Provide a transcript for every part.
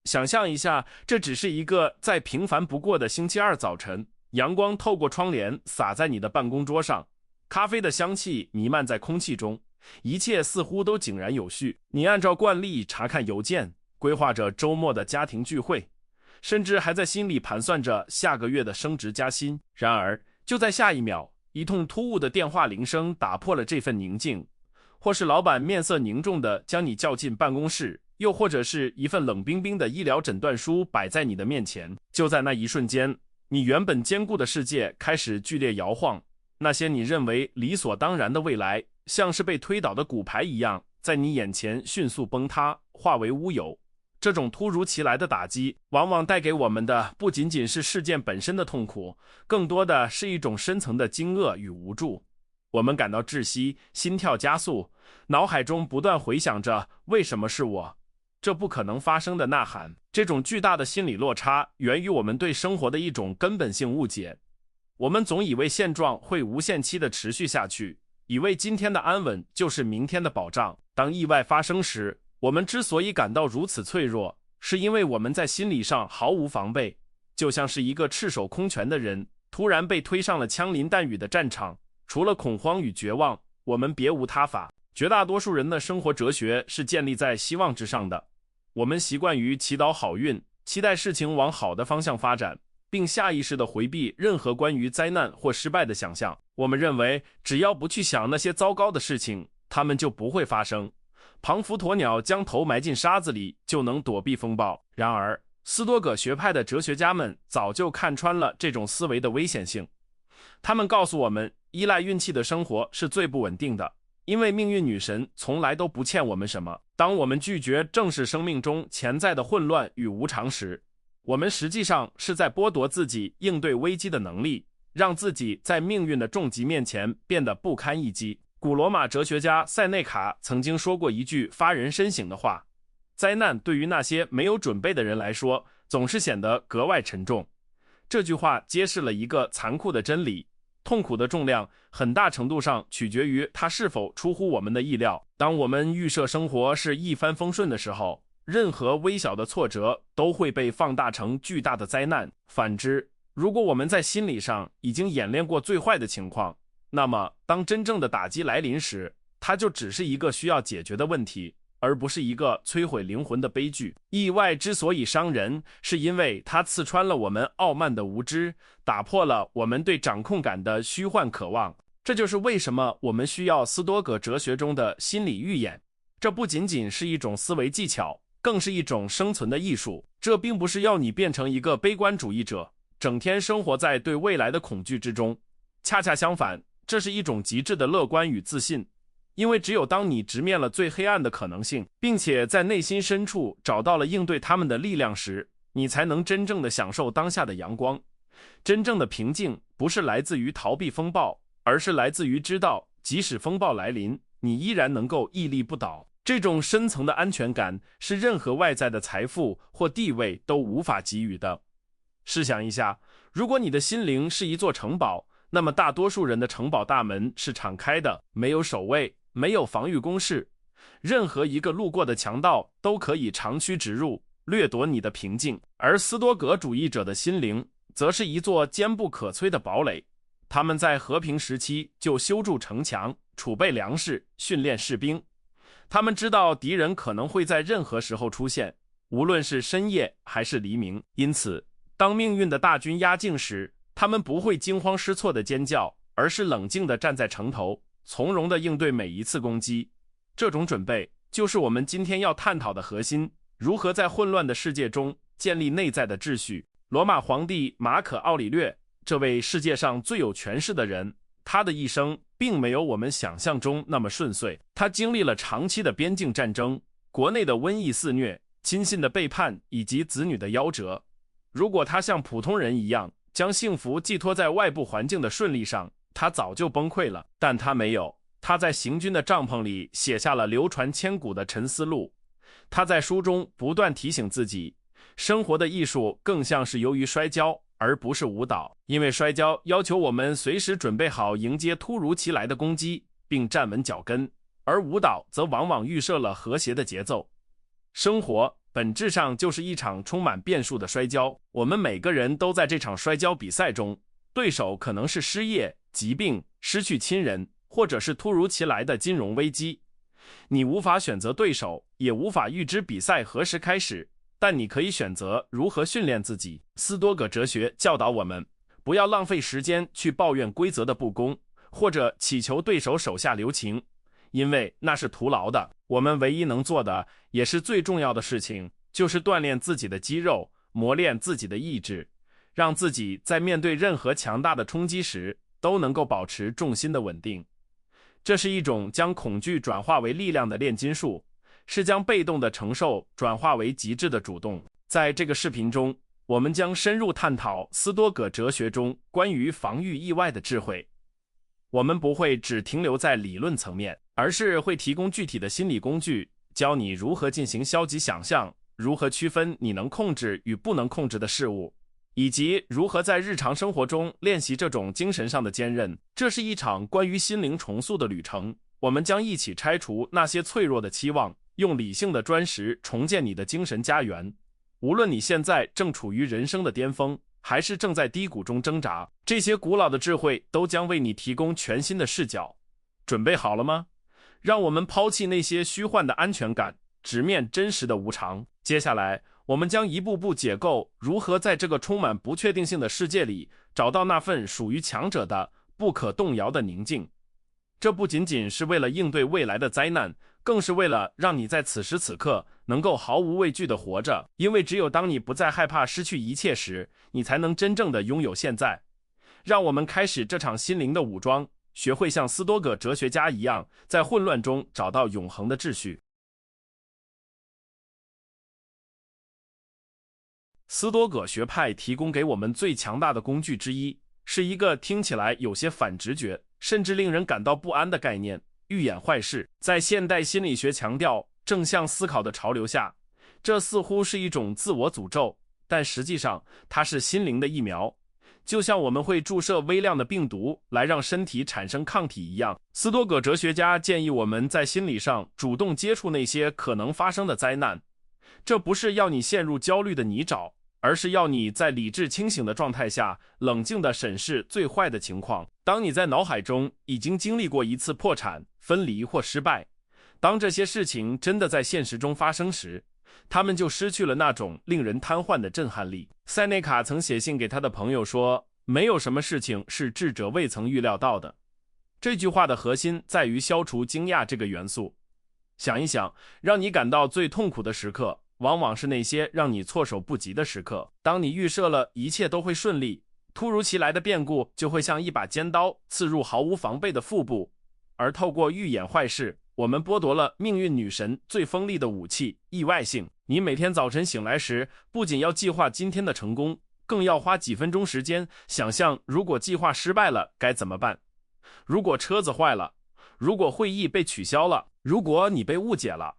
想象一下，这只是一个再平凡不过的星期二早晨，阳光透过窗帘洒在你的办公桌上，咖啡的香气弥漫在空气中，一切似乎都井然有序。你按照惯例查看邮件，规划着周末的家庭聚会，甚至还在心里盘算着下个月的升职加薪。然而，就在下一秒，一通突兀的电话铃声打破了这份宁静，或是老板面色凝重地将你叫进办公室，又或者是一份冷冰冰的医疗诊断书摆在你的面前。就在那一瞬间，你原本坚固的世界开始剧烈摇晃，那些你认为理所当然的未来，像是被推倒的骨牌一样，在你眼前迅速崩塌，化为乌有。这种突如其来的打击，往往带给我们的不仅仅是事件本身的痛苦，更多的是一种深层的惊愕与无助。我们感到窒息，心跳加速，脑海中不断回想着为什么是我，这不可能发生的呐喊。这种巨大的心理落差源于我们对生活的一种根本性误解。我们总以为现状会无限期的持续下去，以为今天的安稳就是明天的保障。当意外发生时，我们之所以感到如此脆弱，是因为我们在心理上毫无防备，就像是一个赤手空拳的人突然被推上了枪林弹雨的战场，除了恐慌与绝望，我们别无他法。绝大多数人的生活哲学是建立在希望之上的，我们习惯于祈祷好运，期待事情往好的方向发展，并下意识地回避任何关于灾难或失败的想象。我们认为只要不去想那些糟糕的事情，它们就不会发生。庞弗鸵鸟将头埋进沙子里就能躲避风暴。然而，斯多葛学派的哲学家们早就看穿了这种思维的危险性。他们告诉我们，依赖运气的生活是最不稳定的，因为命运女神从来都不欠我们什么。当我们拒绝正视生命中潜在的混乱与无常时，我们实际上是在剥夺自己应对危机的能力，让自己在命运的重击面前变得不堪一击。古罗马哲学家塞内卡曾经说过一句发人深省的话：灾难对于那些没有准备的人来说，总是显得格外沉重。这句话揭示了一个残酷的真理：痛苦的重量很大程度上取决于它是否出乎我们的意料。当我们预设生活是一帆风顺的时候，任何微小的挫折都会被放大成巨大的灾难。反之，如果我们在心理上已经演练过最坏的情况，那么当真正的打击来临时，它就只是一个需要解决的问题，而不是一个摧毁灵魂的悲剧。意外之所以伤人，是因为它刺穿了我们傲慢的无知，打破了我们对掌控感的虚幻渴望。这就是为什么我们需要斯多葛哲学中的心理预演。这不仅仅是一种思维技巧，更是一种生存的艺术。这并不是要你变成一个悲观主义者，整天生活在对未来的恐惧之中。恰恰相反，这是一种极致的乐观与自信。因为只有当你直面了最黑暗的可能性，并且在内心深处找到了应对他们的力量时，你才能真正的享受当下的阳光。真正的平静不是来自于逃避风暴，而是来自于知道即使风暴来临，你依然能够屹立不倒。这种深层的安全感是任何外在的财富或地位都无法给予的。试想一下，如果你的心灵是一座城堡，那么大多数人的城堡大门是敞开的，没有守卫，没有防御工事，任何一个路过的强盗都可以长驱直入，掠夺你的平静。而斯多葛主义者的心灵则是一座坚不可摧的堡垒，他们在和平时期就修筑城墙，储备粮食，训练士兵。他们知道敌人可能会在任何时候出现，无论是深夜还是黎明。因此，当命运的大军压境时，他们不会惊慌失措的尖叫，而是冷静地站在城头，从容地应对每一次攻击。这种准备就是我们今天要探讨的核心：如何在混乱的世界中建立内在的秩序。罗马皇帝马可·奥里略，这位世界上最有权势的人，他的一生并没有我们想象中那么顺遂。他经历了长期的边境战争，国内的瘟疫肆虐，亲信的背叛以及子女的夭折。如果他像普通人一样将幸福寄托在外部环境的顺利上，他早就崩溃了。但他没有，他在行军的帐篷里写下了流传千古的沉思录。他在书中不断提醒自己，生活的艺术更像是由于摔跤，而不是舞蹈。因为摔跤要求我们随时准备好迎接突如其来的攻击，并站稳脚跟，而舞蹈则往往预设了和谐的节奏。生活本质上就是一场充满变数的摔跤。我们每个人都在这场摔跤比赛中，对手可能是失业、疾病、失去亲人，或者是突如其来的金融危机。你无法选择对手，也无法预知比赛何时开始，但你可以选择如何训练自己。斯多葛哲学教导我们，不要浪费时间去抱怨规则的不公，或者祈求对手手下留情，因为那是徒劳的。我们唯一能做的，也是最重要的事情，就是锻炼自己的肌肉，磨练自己的意志，让自己在面对任何强大的冲击时，都能够保持重心的稳定。这是一种将恐惧转化为力量的炼金术，是将被动的承受转化为极致的主动。在这个视频中，我们将深入探讨斯多葛哲学中关于防御意外的智慧。我们不会只停留在理论层面，而是会提供具体的心理工具，教你如何进行消极想象，如何区分你能控制与不能控制的事物，以及如何在日常生活中练习这种精神上的坚韧。这是一场关于心灵重塑的旅程，我们将一起拆除那些脆弱的期望，用理性的砖石重建你的精神家园。无论你现在正处于人生的巅峰，还是正在低谷中挣扎，这些古老的智慧都将为你提供全新的视角。准备好了吗？让我们抛弃那些虚幻的安全感，直面真实的无常。接下来，我们将一步步解构如何在这个充满不确定性的世界里，找到那份属于强者的、不可动摇的宁静。这不仅仅是为了应对未来的灾难，更是为了让你在此时此刻能够毫无畏惧地活着，因为只有当你不再害怕失去一切时，你才能真正地拥有现在。让我们开始这场心灵的武装，学会像斯多葛哲学家一样，在混乱中找到永恒的秩序。斯多葛学派提供给我们最强大的工具之一，是一个听起来有些反直觉，甚至令人感到不安的概念——预演坏事。在现代心理学强调正向思考的潮流下，这似乎是一种自我诅咒，但实际上它是心灵的疫苗。就像我们会注射微量的病毒来让身体产生抗体一样，斯多葛哲学家建议我们在心理上主动接触那些可能发生的灾难。这不是要你陷入焦虑的泥沼，而是要你在理智清醒的状态下，冷静地审视最坏的情况。当你在脑海中已经经历过一次破产、分离或失败，当这些事情真的在现实中发生时，他们就失去了那种令人瘫痪的震撼力。塞内卡曾写信给他的朋友说，没有什么事情是智者未曾预料到的。这句话的核心在于消除惊讶这个元素。想一想，让你感到最痛苦的时刻，往往是那些让你措手不及的时刻。当你预设了一切都会顺利，突如其来的变故就会像一把尖刀刺入毫无防备的腹部。而透过预演坏事，我们剥夺了命运女神最锋利的武器——意外性。你每天早晨醒来时，不仅要计划今天的成功，更要花几分钟时间想象如果计划失败了该怎么办，如果车子坏了，如果会议被取消了，如果你被误解了。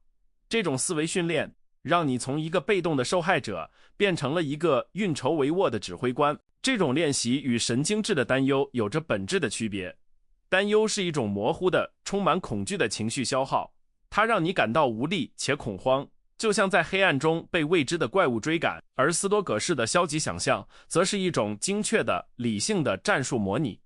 这种思维训练让你从一个被动的受害者变成了一个运筹帷幄的指挥官。这种练习与神经质的担忧有着本质的区别。担忧是一种模糊的、充满恐惧的情绪消耗，它让你感到无力且恐慌，就像在黑暗中被未知的怪物追赶。而斯多葛式的消极想象则是一种精确的、理性的战术模拟。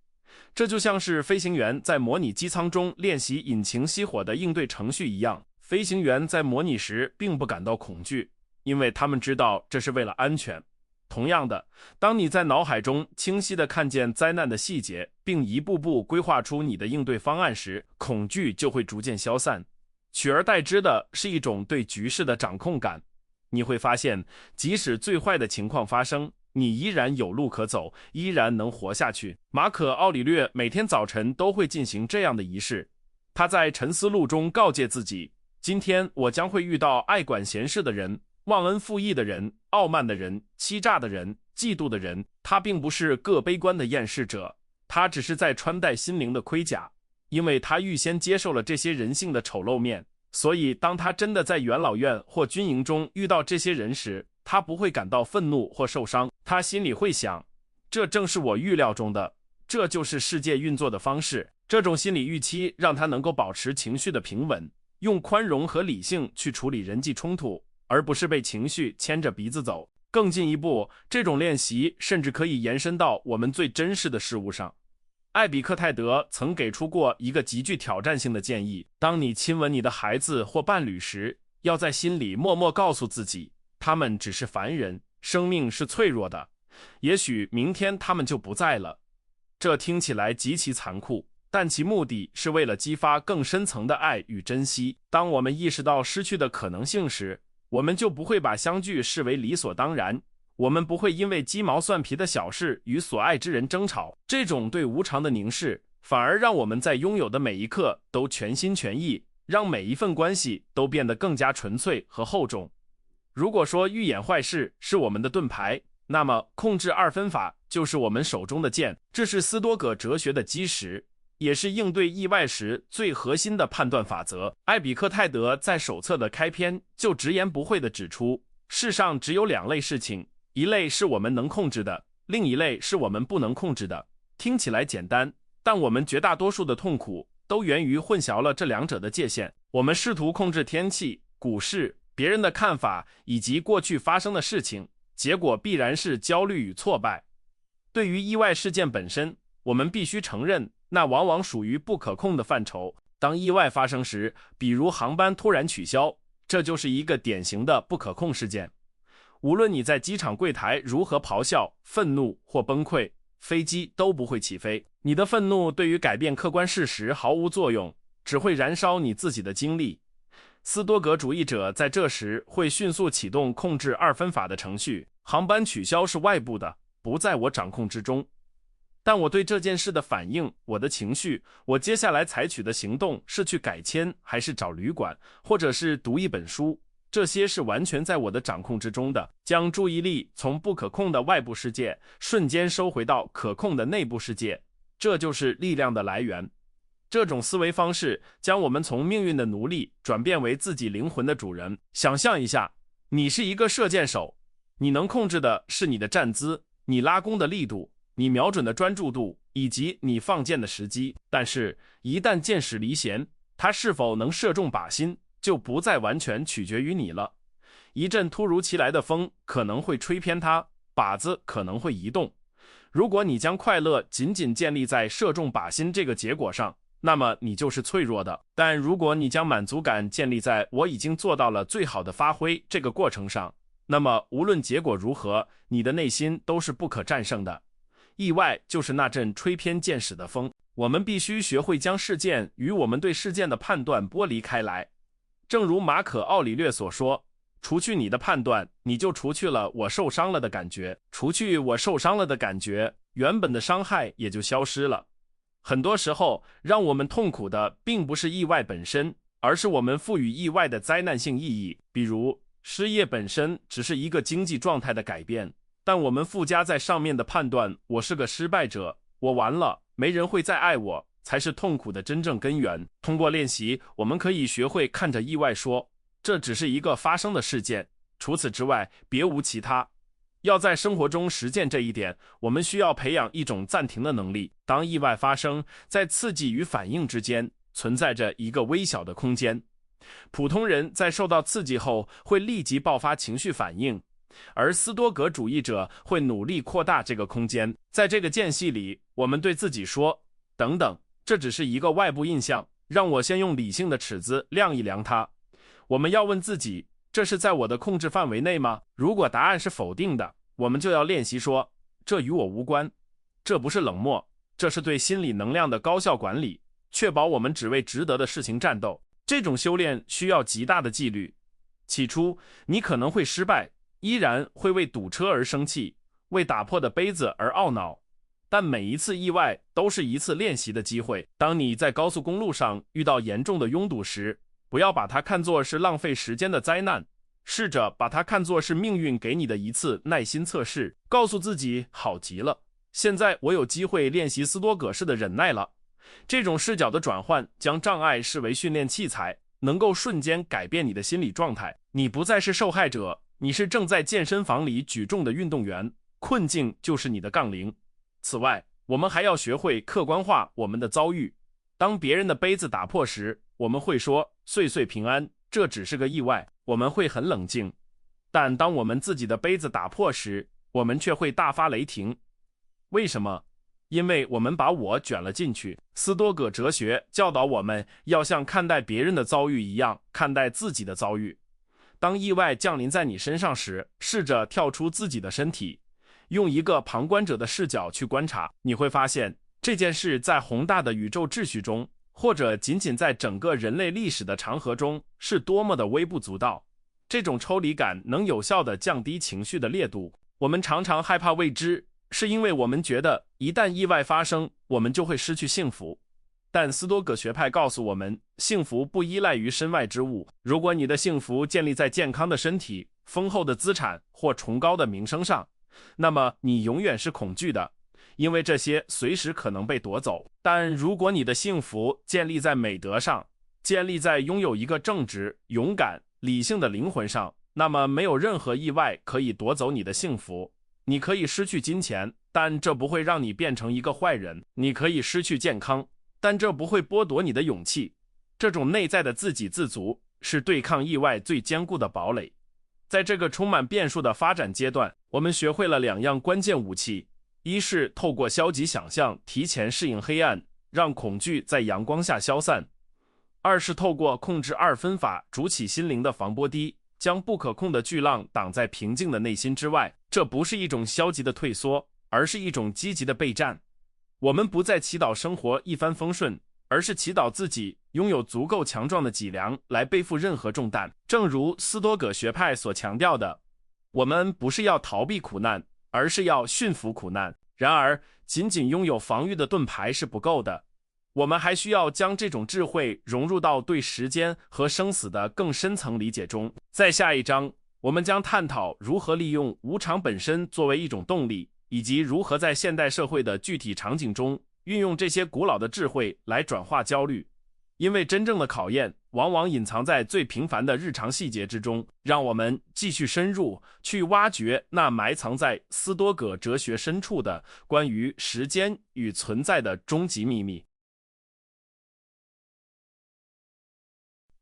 这就像是飞行员在模拟机舱中练习引擎熄火的应对程序一样。飞行员在模拟时并不感到恐惧，因为他们知道这是为了安全。同样的，当你在脑海中清晰地看见灾难的细节，并一步步规划出你的应对方案时，恐惧就会逐渐消散，取而代之的是一种对局势的掌控感。你会发现，即使最坏的情况发生，你依然有路可走，依然能活下去。马可·奥里略每天早晨都会进行这样的仪式。他在沉思录中告诫自己，今天我将会遇到爱管闲事的人、忘恩负义的人、傲慢的人、欺诈的人、嫉妒的人。他并不是个悲观的厌世者，他只是在穿戴心灵的盔甲，因为他预先接受了这些人性的丑陋面。所以当他真的在元老院或军营中遇到这些人时，他不会感到愤怒或受伤，他心里会想，这正是我预料中的，这就是世界运作的方式。这种心理预期让他能够保持情绪的平稳，用宽容和理性去处理人际冲突，而不是被情绪牵着鼻子走。更进一步，这种练习甚至可以延伸到我们最珍视的事物上。艾比克泰德曾给出过一个极具挑战性的建议：当你亲吻你的孩子或伴侣时，要在心里默默告诉自己，他们只是凡人，生命是脆弱的，也许明天他们就不在了。这听起来极其残酷，但其目的是为了激发更深层的爱与珍惜。当我们意识到失去的可能性时，我们就不会把相聚视为理所当然，我们不会因为鸡毛蒜皮的小事与所爱之人争吵。这种对无常的凝视，反而让我们在拥有的每一刻都全心全意，让每一份关系都变得更加纯粹和厚重。如果说预演坏事是我们的盾牌，那么控制二分法就是我们手中的剑。这是斯多葛哲学的基石，也是应对意外时最核心的判断法则。艾比克泰德在手册的开篇就直言不讳地指出，世上只有两类事情，一类是我们能控制的，另一类是我们不能控制的。听起来简单，但我们绝大多数的痛苦都源于混淆了这两者的界限。我们试图控制天气、股市、别人的看法以及过去发生的事情，结果必然是焦虑与挫败。对于意外事件本身，我们必须承认，那往往属于不可控的范畴。当意外发生时，比如航班突然取消，这就是一个典型的不可控事件。无论你在机场柜台如何咆哮、愤怒或崩溃，飞机都不会起飞。你的愤怒对于改变客观事实毫无作用，只会燃烧你自己的精力。斯多葛主义者在这时会迅速启动控制二分法的程序，航班取消是外部的，不在我掌控之中。但我对这件事的反应，我的情绪，我接下来采取的行动是去改签，还是找旅馆，或者是读一本书，这些是完全在我的掌控之中的。将注意力从不可控的外部世界瞬间收回到可控的内部世界，这就是力量的来源。这种思维方式将我们从命运的奴隶转变为自己灵魂的主人。想象一下，你是一个射箭手，你能控制的是你的站姿，你拉弓的力度，你瞄准的专注度，以及你放箭的时机。但是一旦箭矢离弦，它是否能射中靶心就不再完全取决于你了。一阵突如其来的风可能会吹偏它，靶子可能会移动。如果你将快乐仅仅建立在射中靶心这个结果上，那么你就是脆弱的。但如果你将满足感建立在我已经做到了最好的发挥这个过程上，那么无论结果如何，你的内心都是不可战胜的。意外就是那阵吹偏箭矢的风。我们必须学会将事件与我们对事件的判断剥离开来。正如马可·奥里略所说，除去你的判断，你就除去了我受伤了的感觉。除去我受伤了的感觉，原本的伤害也就消失了。很多时候，让我们痛苦的并不是意外本身，而是我们赋予意外的灾难性意义。比如，失业本身只是一个经济状态的改变，但我们附加在上面的判断，我是个失败者，我完了，没人会再爱我，才是痛苦的真正根源。通过练习，我们可以学会看着意外说，这只是一个发生的事件，除此之外，别无其他。要在生活中实践这一点，我们需要培养一种暂停的能力。当意外发生，在刺激与反应之间存在着一个微小的空间。普通人在受到刺激后会立即爆发情绪反应，而斯多葛主义者会努力扩大这个空间。在这个间隙里，我们对自己说，等等，这只是一个外部印象，让我先用理性的尺子量一量它。我们要问自己，这是在我的控制范围内吗？如果答案是否定的，我们就要练习说，这与我无关。这不是冷漠，这是对心理能量的高效管理，确保我们只为值得的事情战斗。这种修炼需要极大的纪律。起初，你可能会失败，依然会为堵车而生气，为打破的杯子而懊恼。但每一次意外都是一次练习的机会。当你在高速公路上遇到严重的拥堵时，不要把它看作是浪费时间的灾难，试着把它看作是命运给你的一次耐心测试。告诉自己，好极了，现在我有机会练习斯多葛式的忍耐了。这种视角的转换将障碍视为训练器材，能够瞬间改变你的心理状态。你不再是受害者，你是正在健身房里举重的运动员，困境就是你的杠铃。此外，我们还要学会客观化我们的遭遇。当别人的杯子打破时，我们会说岁岁平安，这只是个意外。我们会很冷静，但当我们自己的杯子打破时，我们却会大发雷霆。为什么？因为我们把我卷了进去。斯多葛哲学教导我们要像看待别人的遭遇一样看待自己的遭遇。当意外降临在你身上时，试着跳出自己的身体，用一个旁观者的视角去观察，你会发现这件事在宏大的宇宙秩序中，或者仅仅在整个人类历史的长河中，是多么的微不足道。这种抽离感能有效地降低情绪的烈度。我们常常害怕未知，是因为我们觉得一旦意外发生，我们就会失去幸福。但斯多葛学派告诉我们，幸福不依赖于身外之物。如果你的幸福建立在健康的身体、丰厚的资产或崇高的名声上，那么你永远是恐惧的，因为这些随时可能被夺走。但如果你的幸福建立在美德上，建立在拥有一个正直、勇敢、理性的灵魂上，那么没有任何意外可以夺走你的幸福。你可以失去金钱，但这不会让你变成一个坏人。你可以失去健康，但这不会剥夺你的勇气。这种内在的自给自足是对抗意外最坚固的堡垒。在这个充满变数的发展阶段，我们学会了2样关键武器：一是透过消极想象提前适应黑暗，让恐惧在阳光下消散；二是透过控制2分法筑起心灵的防波堤，将不可控的巨浪挡在平静的内心之外。这不是一种消极的退缩，而是一种积极的备战。我们不再祈祷生活一帆风顺，而是祈祷自己拥有足够强壮的脊梁来背负任何重担。正如斯多葛学派所强调的，我们不是要逃避苦难，而是要驯服苦难。然而，仅仅拥有防御的盾牌是不够的，我们还需要将这种智慧融入到对时间和生死的更深层理解中。在下一章，我们将探讨如何利用无常本身作为一种动力，以及如何在现代社会的具体场景中运用这些古老的智慧来转化焦虑。因为真正的考验往往隐藏在最平凡的日常细节之中。让我们继续深入去挖掘那埋藏在斯多葛哲学深处的关于时间与存在的终极秘密。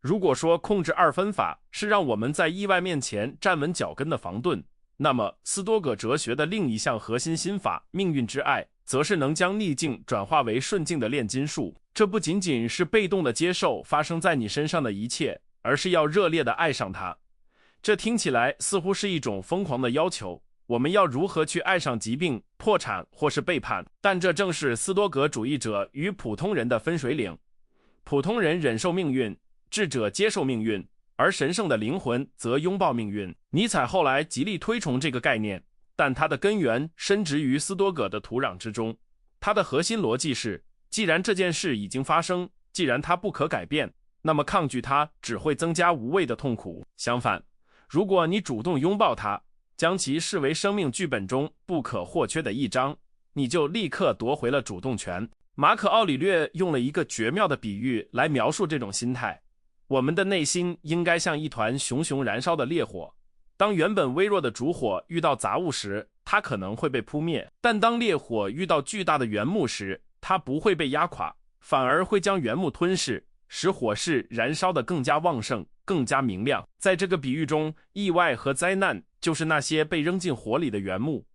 如果说控制2分法是让我们在意外面前站稳脚跟的防盾，那么斯多葛哲学的另一项核心心法命运之爱，则是能将逆境转化为顺境的炼金术。这不仅仅是被动的接受发生在你身上的一切，而是要热烈的爱上它。这听起来似乎是一种疯狂的要求，我们要如何去爱上疾病、破产或是背叛？但这正是斯多葛主义者与普通人的分水岭。普通人忍受命运，智者接受命运，而神圣的灵魂则拥抱命运。尼采后来极力推崇这个概念，但它的根源深植于斯多葛的土壤之中。它的核心逻辑是，既然这件事已经发生，既然它不可改变，那么抗拒它只会增加无谓的痛苦。相反，如果你主动拥抱它，将其视为生命剧本中不可或缺的一章，你就立刻夺回了主动权。马可·奥里略用了一个绝妙的比喻来描述这种心态。我们的内心应该像一团熊熊燃烧的烈火，当原本微弱的烛火遇到杂物时，它可能会被扑灭，但当烈火遇到巨大的原木时，它不会被压垮，反而会将原木吞噬，使火势燃烧得更加旺盛，更加明亮。在这个比喻中，意外和灾难就是那些被扔进火里的原木。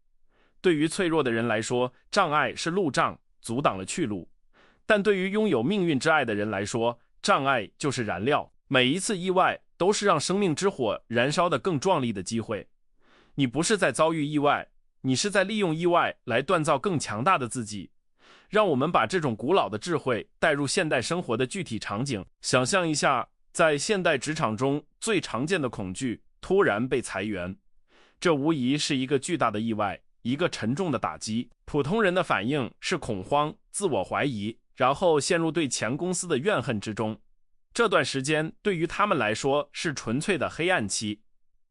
对于脆弱的人来说，障碍是路障，阻挡了去路；但对于拥有命运之爱的人来说，障碍就是燃料。每一次意外都是让生命之火燃烧得更壮丽的机会。你不是在遭遇意外，你是在利用意外来锻造更强大的自己。让我们把这种古老的智慧带入现代生活的具体场景。想象一下，在现代职场中最常见的恐惧，突然被裁员。这无疑是一个巨大的意外，一个沉重的打击。普通人的反应是恐慌、自我怀疑，然后陷入对前公司的怨恨之中。这段时间对于他们来说是纯粹的黑暗期。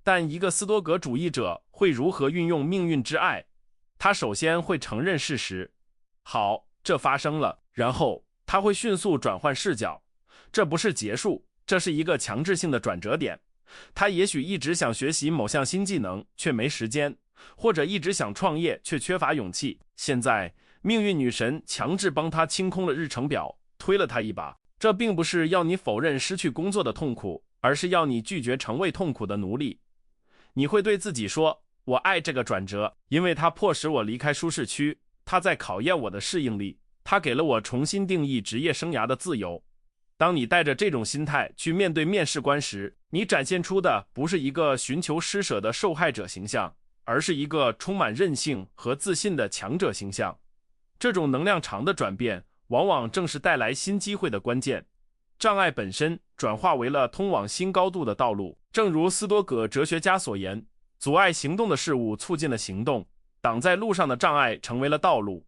但一个斯多葛主义者会如何运用命运之爱？他首先会承认事实，好，这发生了，然后他会迅速转换视角。这不是结束，这是一个强制性的转折点。他也许一直想学习某项新技能，却没时间，或者一直想创业，却缺乏勇气。现在，命运女神强制帮他清空了日程表，推了他一把。这并不是要你否认失去工作的痛苦，而是要你拒绝成为痛苦的奴隶。你会对自己说，我爱这个转折，因为它迫使我离开舒适区，它在考验我的适应力，它给了我重新定义职业生涯的自由。当你带着这种心态去面对面试官时，你展现出的不是一个寻求施舍的受害者形象，而是一个充满韧性和自信的强者形象。这种能量场的转变，往往正是带来新机会的关键。障碍本身转化为了通往新高度的道路。正如斯多葛哲学家所言，阻碍行动的事物促进了行动，挡在路上的障碍成为了道路。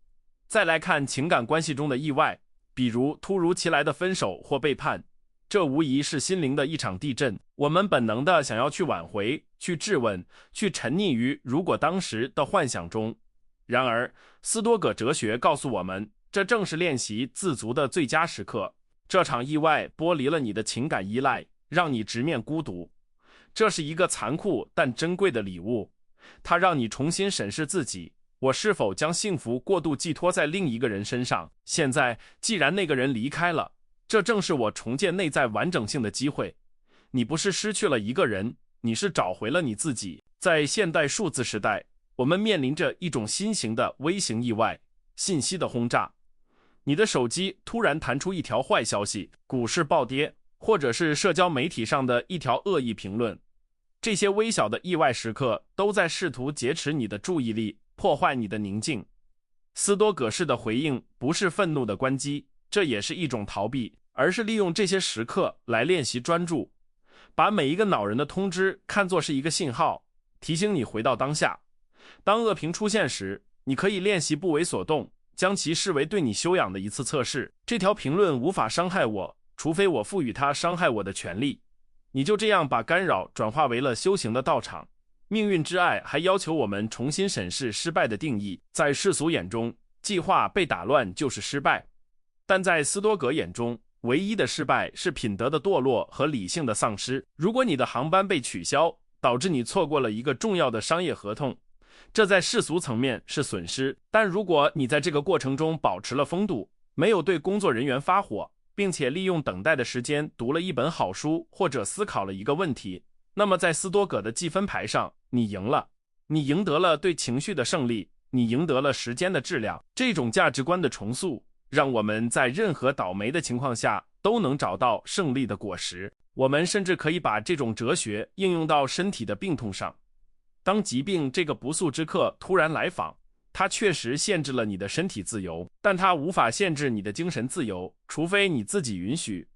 再来看情感关系中的意外，比如突如其来的分手或背叛，这无疑是心灵的一场地震。我们本能的想要去挽回，去质问，去沉溺于如果当时的幻想中。然而，斯多葛哲学告诉我们，这正是练习自足的最佳时刻。这场意外剥离了你的情感依赖，让你直面孤独。这是一个残酷但珍贵的礼物，它让你重新审视自己，我是否将幸福过度寄托在另一个人身上。现在，既然那个人离开了，这正是我重建内在完整性的机会。你不是失去了一个人，你是找回了你自己。在现代数字时代，我们面临着一种新型的微型意外——信息的轰炸。你的手机突然弹出一条坏消息，股市暴跌，或者是社交媒体上的一条恶意评论。这些微小的意外时刻都在试图劫持你的注意力，破坏你的宁静。斯多葛式的回应不是愤怒的关机，这也是一种逃避，而是利用这些时刻来练习专注，把每一个恼人的通知看作是一个信号，提醒你回到当下。当恶评出现时，你可以练习不为所动，将其视为对你修养的一次测试。这条评论无法伤害我，除非我赋予它伤害我的权利。你就这样把干扰转化为了修行的道场。命运之爱还要求我们重新审视失败的定义。在世俗眼中，计划被打乱就是失败，但在斯多葛眼中，唯一的失败是品德的堕落和理性的丧失。如果你的航班被取消，导致你错过了一个重要的商业合同，这在世俗层面是损失，但如果你在这个过程中保持了风度，没有对工作人员发火，并且利用等待的时间读了一本好书或者思考了一个问题，那么在斯多葛的计分牌上，你赢了。你赢得了对情绪的胜利，你赢得了时间的质量。这种价值观的重塑，让我们在任何倒霉的情况下都能找到胜利的果实。我们甚至可以把这种哲学应用到身体的病痛上。当疾病这个不速之客突然来访，它确实限制了你的身体自由，但它无法限制你的精神自由，除非你自己允许。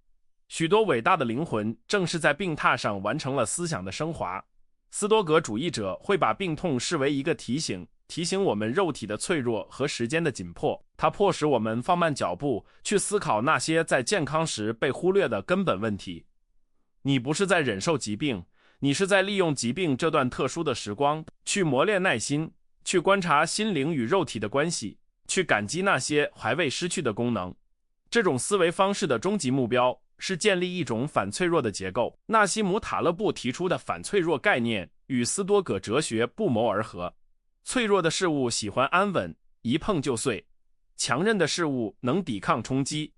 许多伟大的灵魂正是在病榻上完成了思想的升华。斯多葛主义者会把病痛视为一个提醒我们肉体的脆弱和时间的紧迫。它迫使我们放慢脚步，去思考那些在健康时被忽略的根本问题。你不是在忍受疾病，你是在利用疾病这段特殊的时光，去磨练耐心，去观察心灵与肉体的关系，去感激那些还未失去的功能。这种思维方式的终极目标是建立一种反脆弱的结构。纳西姆·塔勒布提出的反脆弱概念与斯多葛哲学不谋而合。脆弱的事物喜欢安稳，一碰就碎；强韧的事物能抵抗冲击，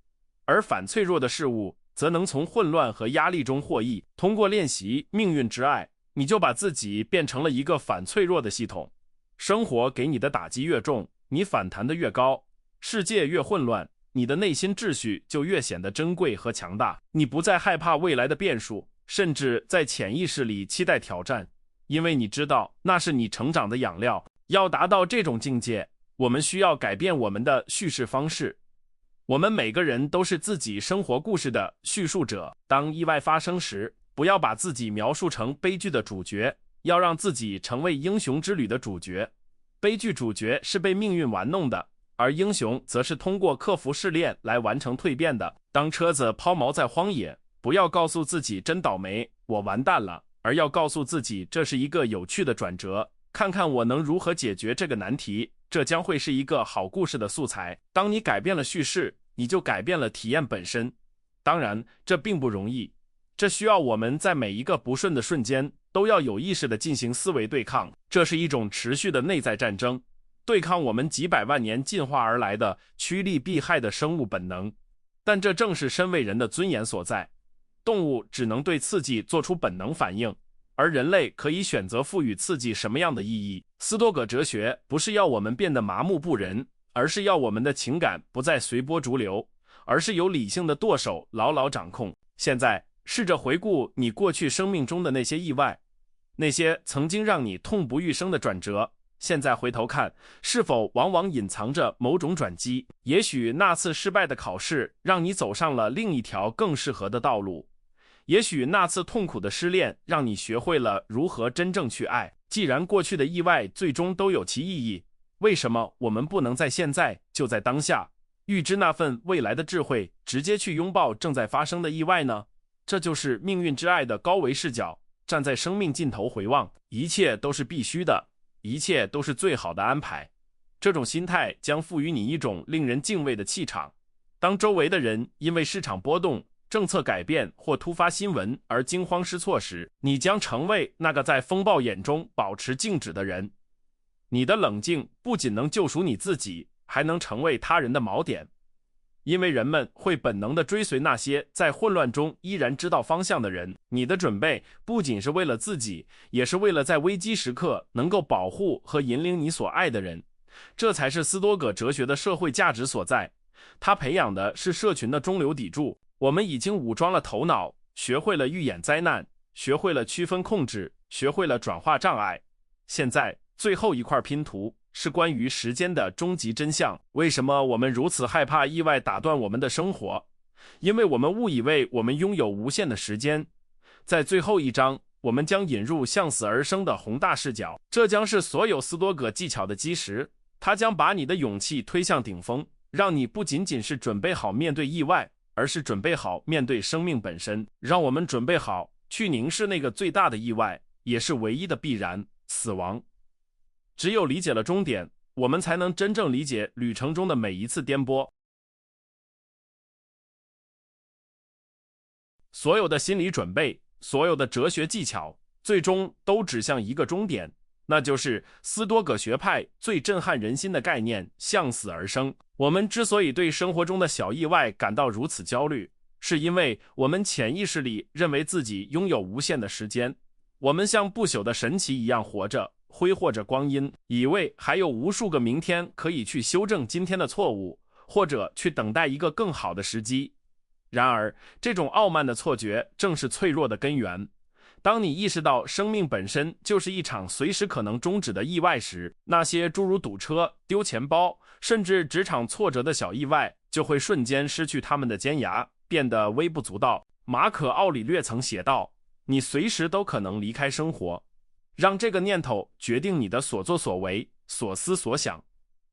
而反脆弱的事物则能从混乱和压力中获益。通过练习命运之爱，你就把自己变成了一个反脆弱的系统。生活给你的打击越重，你反弹的越高；世界越混乱，你的内心秩序就越显得珍贵和强大。你不再害怕未来的变数，甚至在潜意识里期待挑战，因为你知道那是你成长的养料。要达到这种境界，我们需要改变我们的叙事方式。我们每个人都是自己生活故事的叙述者。当意外发生时，不要把自己描述成悲剧的主角，要让自己成为英雄之旅的主角。悲剧主角是被命运玩弄的，而英雄则是通过克服试炼来完成蜕变的。当车子抛锚在荒野，不要告诉自己真倒霉，我完蛋了，而要告诉自己这是一个有趣的转折，看看我能如何解决这个难题，这将会是一个好故事的素材。当你改变了叙事，你就改变了体验本身。当然，这并不容易，这需要我们在每一个不顺的瞬间都要有意识地进行思维对抗。这是一种持续的内在战争，对抗我们几百万年进化而来的趋利避害的生物本能。但这正是身为人的尊严所在。动物只能对刺激做出本能反应，而人类可以选择赋予刺激什么样的意义。斯多葛哲学不是要我们变得麻木不仁，而是要我们的情感不再随波逐流，而是由理性的舵手牢牢掌控。现在试着回顾你过去生命中的那些意外，那些曾经让你痛不欲生的转折，现在回头看，是否往往隐藏着某种转机？也许那次失败的考试让你走上了另一条更适合的道路，也许那次痛苦的失恋让你学会了如何真正去爱。既然过去的意外最终都有其意义，为什么我们不能在现在，就在当下，预知那份未来的智慧，直接去拥抱正在发生的意外呢？这就是命运之爱的高维视角，站在生命尽头回望，一切都是必须的，一切都是最好的安排。这种心态将赋予你一种令人敬畏的气场。当周围的人因为市场波动、政策改变或突发新闻而惊慌失措时，你将成为那个在风暴眼中保持静止的人。你的冷静不仅能救赎你自己，还能成为他人的锚点。因为人们会本能地追随那些在混乱中依然知道方向的人。你的准备不仅是为了自己，也是为了在危机时刻能够保护和引领你所爱的人。这才是斯多葛哲学的社会价值所在。它培养的是社群的中流砥柱。我们已经武装了头脑，学会了预演灾难，学会了区分控制，学会了转化障碍。现在最后一块拼图是关于时间的终极真相。为什么我们如此害怕意外打断我们的生活？因为我们误以为我们拥有无限的时间。在最后一章，我们将引入向死而生的宏大视角，这将是所有斯多葛技巧的基石。它将把你的勇气推向顶峰，让你不仅仅是准备好面对意外，而是准备好面对生命本身。让我们准备好去凝视那个最大的意外，也是唯一的必然——死亡。只有理解了终点，我们才能真正理解旅程中的每一次颠簸。所有的心理准备，所有的哲学技巧，最终都指向一个终点，那就是斯多葛学派最震撼人心的概念——向死而生。我们之所以对生活中的小意外感到如此焦虑，是因为我们潜意识里认为自己拥有无限的时间。我们像不朽的神奇一样活着，挥霍着光阴，以为还有无数个明天可以去修正今天的错误，或者去等待一个更好的时机。然而，这种傲慢的错觉正是脆弱的根源。当你意识到生命本身就是一场随时可能终止的意外时，那些诸如堵车、丢钱包，甚至职场挫折的小意外，就会瞬间失去他们的尖牙，变得微不足道。马可·奥里略曾写道：你随时都可能离开生活，让这个念头决定你的所作所为、所思所想。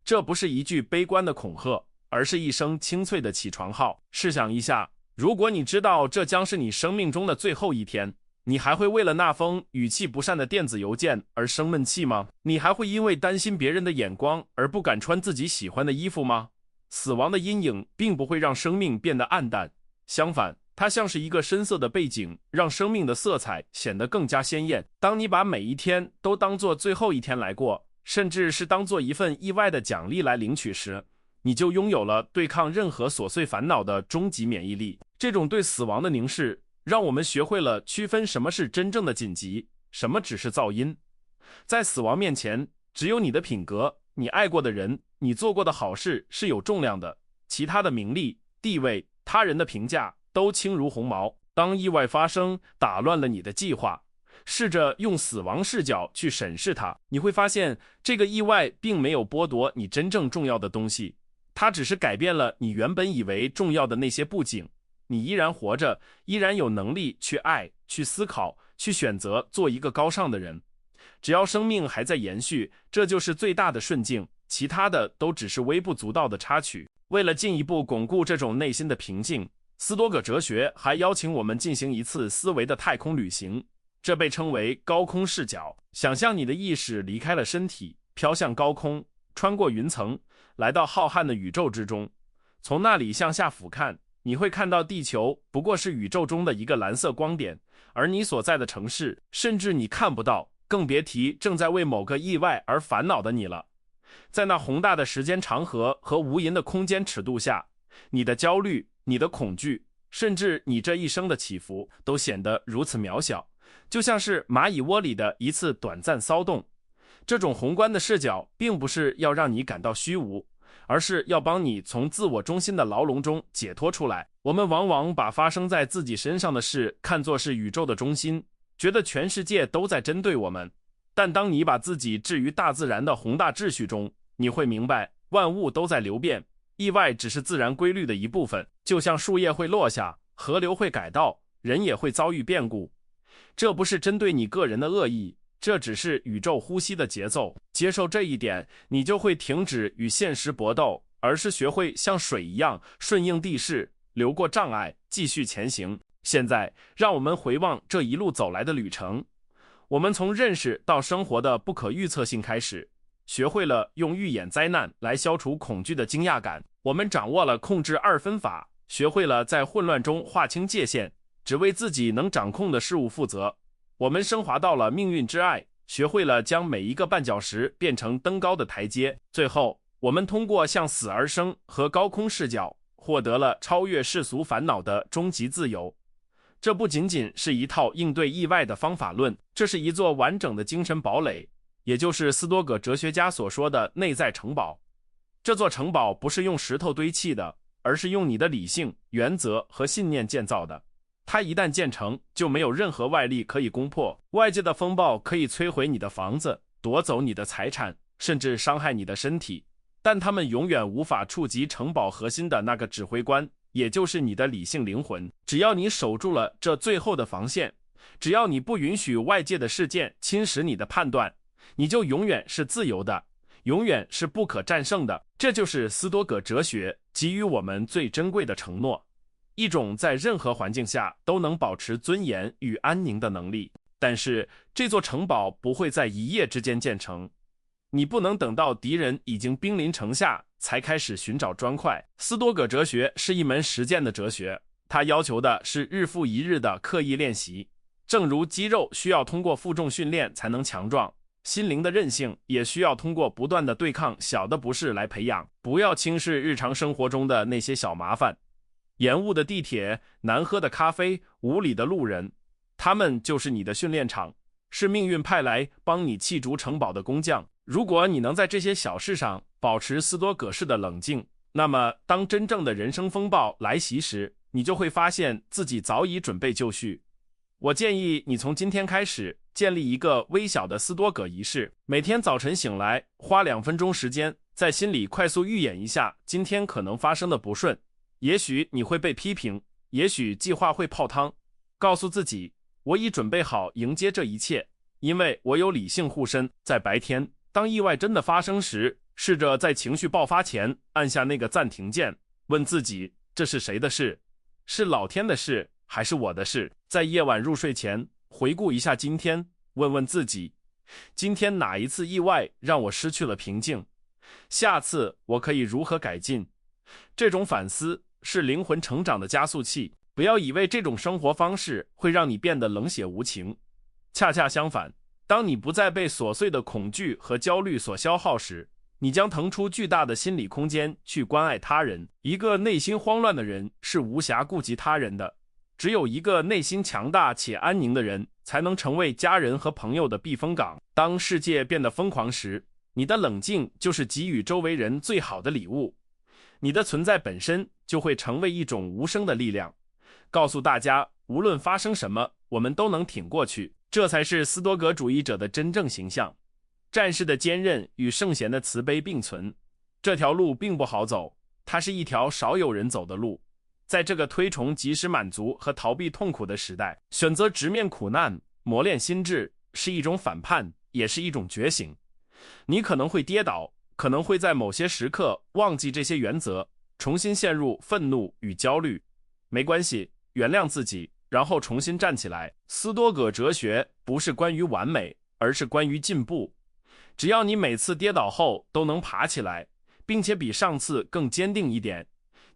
这不是一句悲观的恐吓，而是一声清脆的起床号。试想一下，如果你知道这将是你生命中的最后一天，你还会为了那封语气不善的电子邮件而生闷气吗？你还会因为担心别人的眼光而不敢穿自己喜欢的衣服吗？死亡的阴影并不会让生命变得暗淡，相反，它像是一个深色的背景，让生命的色彩显得更加鲜艳。当你把每一天都当作最后一天来过，甚至是当作一份意外的奖励来领取时，你就拥有了对抗任何琐碎烦恼的终极免疫力。这种对死亡的凝视，让我们学会了区分什么是真正的紧急，什么只是噪音。在死亡面前，只有你的品格、你爱过的人、你做过的好事是有重量的，其他的名利、地位、他人的评价都轻如鸿毛。当意外发生，打乱了你的计划，试着用死亡视角去审视它，你会发现这个意外并没有剥夺你真正重要的东西，它只是改变了你原本以为重要的那些布景。你依然活着，依然有能力去爱，去思考，去选择做一个高尚的人。只要生命还在延续，这就是最大的顺境，其他的都只是微不足道的插曲。为了进一步巩固这种内心的平静，斯多葛哲学还邀请我们进行一次思维的太空旅行，这被称为高空视角。想象你的意识离开了身体，飘向高空，穿过云层，来到浩瀚的宇宙之中。从那里向下俯瞰，你会看到地球不过是宇宙中的一个蓝色光点，而你所在的城市，甚至你看不到，更别提正在为某个意外而烦恼的你了。在那宏大的时间长河和无垠的空间尺度下，你的焦虑、你的恐惧，甚至你这一生的起伏，都显得如此渺小。就像是蚂蚁窝里的一次短暂骚动。这种宏观的视角并不是要让你感到虚无，而是要帮你从自我中心的牢笼中解脱出来。我们往往把发生在自己身上的事看作是宇宙的中心，觉得全世界都在针对我们。但当你把自己置于大自然的宏大秩序中，你会明白万物都在流变，意外只是自然规律的一部分。就像树叶会落下，河流会改道，人也会遭遇变故。这不是针对你个人的恶意，这只是宇宙呼吸的节奏。接受这一点，你就会停止与现实搏斗，而是学会像水一样顺应地势，流过障碍，继续前行。现在，让我们回望这一路走来的旅程。我们从认识到生活的不可预测性开始，学会了用预演灾难来消除恐惧的惊讶感。我们掌握了控制二分法，学会了在混乱中划清界限，只为自己能掌控的事物负责。我们升华到了命运之爱，学会了将每一个绊脚石变成登高的台阶。最后，我们通过向死而生和高空视角，获得了超越世俗烦恼的终极自由。这不仅仅是一套应对意外的方法论，这是一座完整的精神堡垒，也就是斯多葛哲学家所说的内在城堡。这座城堡不是用石头堆砌的，而是用你的理性、原则和信念建造的。它一旦建成，就没有任何外力可以攻破。外界的风暴可以摧毁你的房子，夺走你的财产，甚至伤害你的身体，但他们永远无法触及城堡核心的那个指挥官，也就是你的理性灵魂。只要你守住了这最后的防线，只要你不允许外界的事件侵蚀你的判断，你就永远是自由的，永远是不可战胜的。这就是斯多葛哲学给予我们最珍贵的承诺，一种在任何环境下都能保持尊严与安宁的能力。但是这座城堡不会在一夜之间建成，你不能等到敌人已经兵临城下才开始寻找砖块。斯多葛哲学是一门实践的哲学，它要求的是日复一日的刻意练习。正如肌肉需要通过负重训练才能强壮，心灵的韧性也需要通过不断的对抗小的不适来培养。不要轻视日常生活中的那些小麻烦，延误的地铁，难喝的咖啡，无理的路人，他们就是你的训练场，是命运派来帮你砌筑城堡的工匠。如果你能在这些小事上保持斯多葛式的冷静，那么当真正的人生风暴来袭时，你就会发现自己早已准备就绪。我建议你从今天开始建立一个微小的斯多葛仪式，每天早晨醒来，花2分钟时间，在心里快速预演一下今天可能发生的不顺。也许你会被批评，也许计划会泡汤，告诉自己，我已准备好迎接这一切，因为我有理性护身。在白天，当意外真的发生时，试着在情绪爆发前按下那个暂停键，问自己，这是谁的事？是老天的事，还是我的事？在夜晚入睡前，回顾一下今天，问问自己，今天哪一次意外让我失去了平静？下次我可以如何改进？这种反思是灵魂成长的加速器。不要以为这种生活方式会让你变得冷血无情，恰恰相反，当你不再被琐碎的恐惧和焦虑所消耗时，你将腾出巨大的心理空间去关爱他人。一个内心慌乱的人是无暇顾及他人的，只有一个内心强大且安宁的人才能成为家人和朋友的避风港。当世界变得疯狂时，你的冷静就是给予周围人最好的礼物。你的存在本身就会成为一种无声的力量，告诉大家，无论发生什么，我们都能挺过去。这才是斯多葛主义者的真正形象。战士的坚韧与圣贤的慈悲并存，这条路并不好走，它是一条少有人走的路。在这个推崇及时满足和逃避痛苦的时代，选择直面苦难，磨练心智，是一种反叛，也是一种觉醒。你可能会跌倒，可能会在某些时刻忘记这些原则，重新陷入愤怒与焦虑。没关系，原谅自己，然后重新站起来。斯多葛哲学不是关于完美，而是关于进步。只要你每次跌倒后都能爬起来，并且比上次更坚定一点，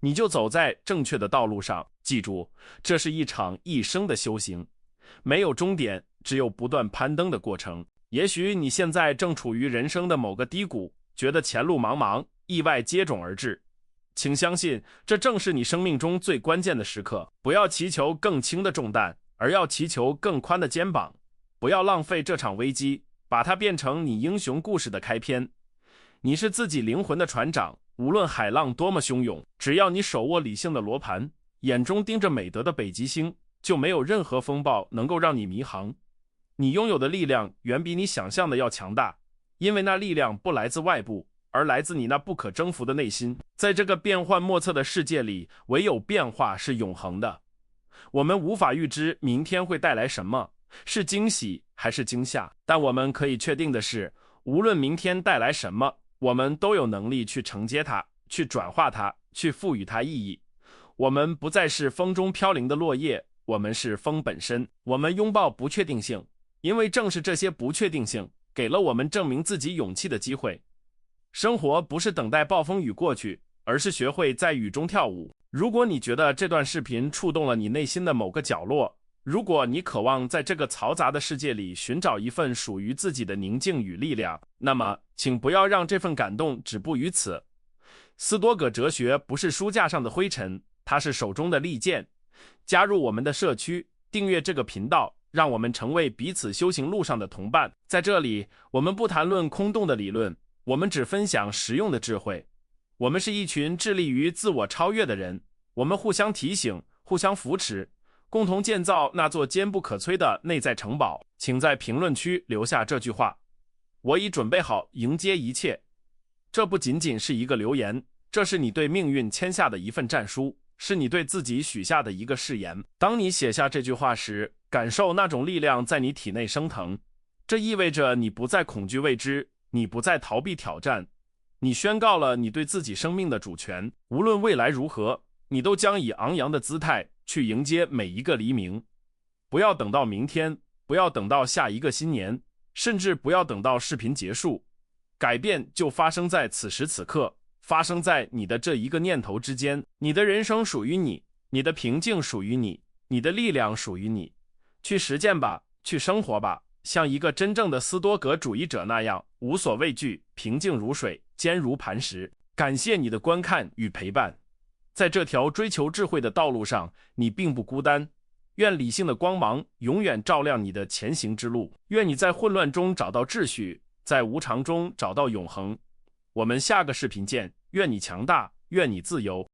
你就走在正确的道路上。记住，这是一场一生的修行，没有终点，只有不断攀登的过程。也许你现在正处于人生的某个低谷，觉得前路茫茫，意外接踵而至。请相信，这正是你生命中最关键的时刻。不要祈求更轻的重担，而要祈求更宽的肩膀。不要浪费这场危机，把它变成你英雄故事的开篇。你是自己灵魂的船长，无论海浪多么汹涌，只要你手握理性的罗盘，眼中盯着美德的北极星，就没有任何风暴能够让你迷航。你拥有的力量远比你想象的要强大，因为那力量不来自外部，而来自你那不可征服的内心。在这个变幻莫测的世界里，唯有变化是永恒的。我们无法预知明天会带来什么，是惊喜还是惊吓，但我们可以确定的是，无论明天带来什么，我们都有能力去承接它，去转化它，去赋予它意义。我们不再是风中飘零的落叶，我们是风本身。我们拥抱不确定性，因为正是这些不确定性给了我们证明自己勇气的机会。生活不是等待暴风雨过去，而是学会在雨中跳舞。如果你觉得这段视频触动了你内心的某个角落，如果你渴望在这个嘈杂的世界里寻找一份属于自己的宁静与力量，那么请不要让这份感动止步于此。斯多葛哲学不是书架上的灰尘，它是手中的利剑。加入我们的社区，订阅这个频道，让我们成为彼此修行路上的同伴。在这里，我们不谈论空洞的理论，我们只分享实用的智慧。我们是一群致力于自我超越的人，我们互相提醒，互相扶持，共同建造那座坚不可摧的内在城堡。请在评论区留下这句话：我已准备好迎接一切。这不仅仅是一个留言，这是你对命运签下的一份战书，是你对自己许下的一个誓言。当你写下这句话时，感受那种力量在你体内升腾，这意味着你不再恐惧未知，你不再逃避挑战，你宣告了你对自己生命的主权。无论未来如何，你都将以昂扬的姿态去迎接每一个黎明。不要等到明天，不要等到下一个新年，甚至不要等到视频结束。改变就发生在此时此刻，发生在你的这一个念头之间。你的人生属于你，你的平静属于你，你的力量属于你。去实践吧，去生活吧，像一个真正的斯多葛主义者那样，无所畏惧，平静如水，坚如磐石。感谢你的观看与陪伴。在这条追求智慧的道路上，你并不孤单。愿理性的光芒永远照亮你的前行之路。愿你在混乱中找到秩序，在无常中找到永恒。我们下个视频见。愿你强大，愿你自由。